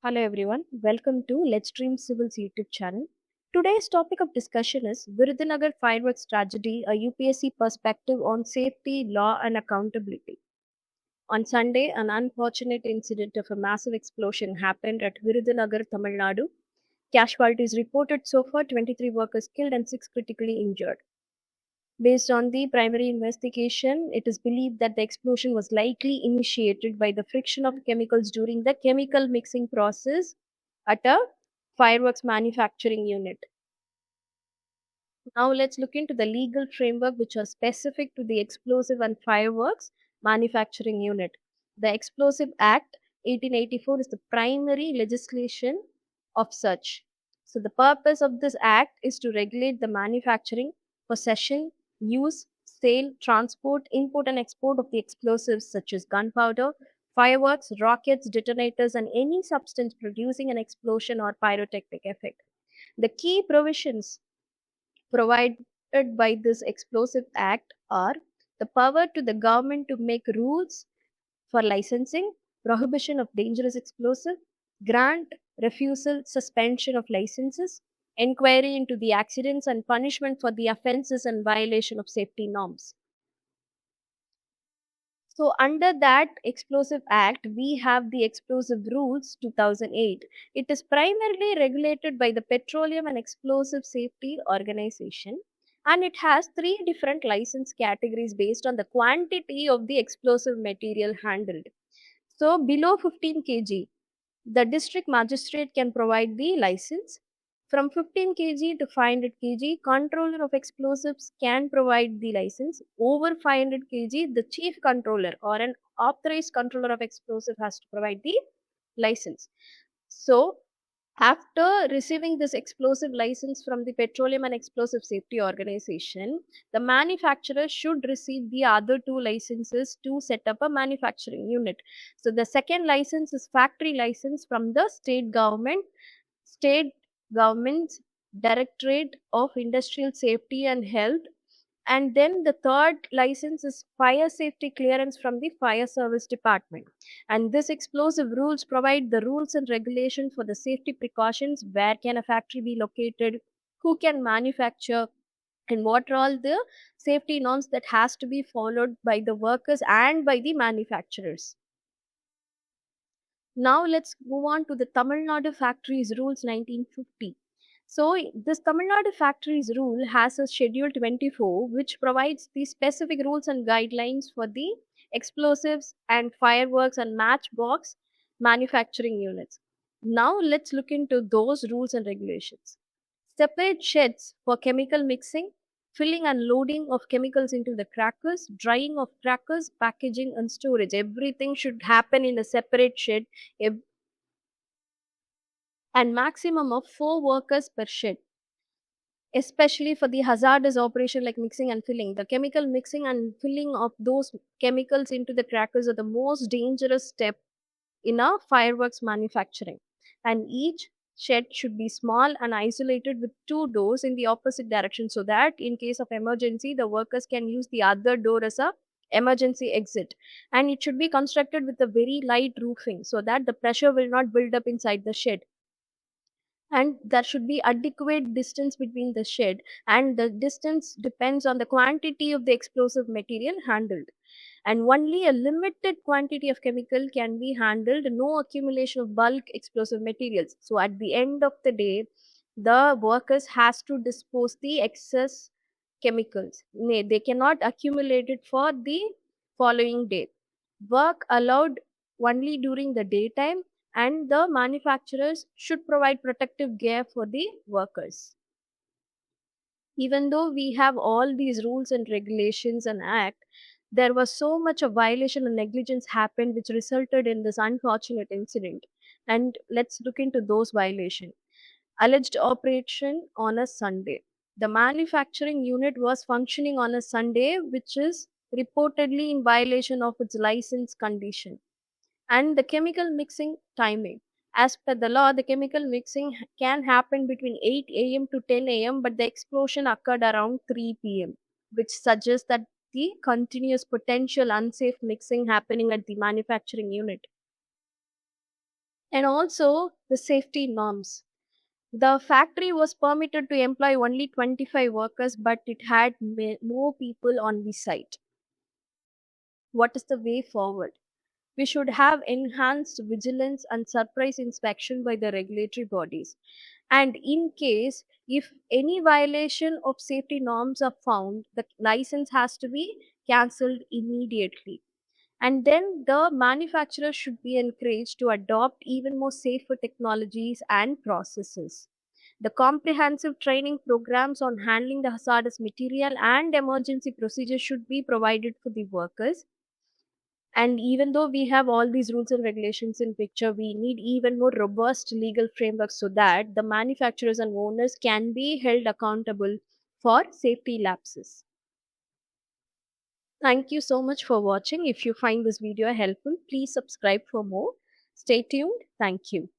Hello everyone, welcome to Let's Dream Civil's YouTube channel. Today's topic of discussion is Virudhunagar fireworks tragedy, a UPSC perspective on safety, law and accountability. On Sunday, an unfortunate incident of a massive explosion happened at Virudhunagar, Tamil Nadu. Casualties reported so far 23 workers killed and 6 critically injured. Based on the primary investigation, it is believed that the explosion was likely initiated by the friction of chemicals during the chemical mixing process at a fireworks manufacturing unit. Now let's look into the legal framework which are specific to the explosive and fireworks manufacturing unit. The Explosive Act 1884 is the primary legislation of such. So the purpose of this act is to regulate the manufacturing, possession, use, sale, transport, import and export of the explosives such as gunpowder, fireworks, rockets, detonators and any substance producing an explosion or pyrotechnic effect. The key provisions provided by this Explosive Act are the power to the government to make rules for licensing, prohibition of dangerous explosive, grant, refusal, suspension of licenses, inquiry into the accidents and punishment for the offences and violation of safety norms. So, under that Explosive Act, we have the Explosive Rules 2008. It is primarily regulated by the Petroleum and Explosive Safety Organization, and it has three different license categories based on the quantity of the explosive material handled. So, below 15 kg, the district magistrate can provide the license. From 15 kg to 500 kg, controller of explosives can provide the license. Over 500 kg, the chief controller or an authorized controller of explosive has to provide the license. So, after receiving this explosive license from the Petroleum and Explosive Safety Organization, the manufacturer should receive the other two licenses to set up a manufacturing unit. So the second license is factory license from the state government's Directorate of Industrial Safety and Health, and then the third license is fire safety clearance from the fire service department. And this explosive rules provide the rules and regulations for the safety precautions, where can a factory be located, who can manufacture, and what are all the safety norms that has to be followed by the workers and by the manufacturers. Now let's move on to the Tamil Nadu Factories Rules 1950. So this Tamil Nadu Factories Rule has a Schedule 24 which provides the specific rules and guidelines for the explosives and fireworks and matchbox manufacturing units. Now let's look into those rules and regulations. Separate sheds for chemical mixing, filling and loading of chemicals into the crackers, drying of crackers, packaging and storage. Everything should happen in a separate shed, and maximum of 4 workers per shed, especially for the hazardous operation like mixing and filling. The chemical mixing and filling of those chemicals into the crackers are the most dangerous step in a fireworks manufacturing. And each shed should be small and isolated with 2 doors in the opposite direction, so that in case of emergency the workers can use the other door as a emergency exit. And it should be constructed with a very light roofing so that the pressure will not build up inside the shed, and there should be adequate distance between the shed, and the distance depends on the quantity of the explosive material handled, and only a limited quantity of chemical can be handled, no accumulation of bulk explosive materials. So at the end of the day, the workers has to dispose the excess chemicals. They cannot accumulate it for the following day. Work allowed only during the daytime, and the manufacturers should provide protective gear for the workers. Even though we have all these rules and regulations and act, there was so much of violation and negligence happened which resulted in this unfortunate incident. And let's look into those violations. Alleged operation on a Sunday. The manufacturing unit was functioning on a Sunday, which is reportedly in violation of its license condition. And the chemical mixing timing. As per the law, the chemical mixing can happen between 8 a.m. to 10 a.m., but the explosion occurred around 3 p.m., which suggests that the continuous potential unsafe mixing happening at the manufacturing unit. And also the safety norms. The factory was permitted to employ only 25 workers, but it had more people on the site. What is the way forward? We should have enhanced vigilance and surprise inspection by the regulatory bodies. And in case if any violation of safety norms are found, the license has to be cancelled immediately. And then the manufacturer should be encouraged to adopt even more safer technologies and processes. The comprehensive training programs on handling the hazardous material and emergency procedures should be provided for the workers. And even though we have all these rules and regulations in picture, we need even more robust legal frameworks so that the manufacturers and owners can be held accountable for safety lapses. Thank you so much for watching. If you find this video helpful, please subscribe for more. Stay tuned. Thank you.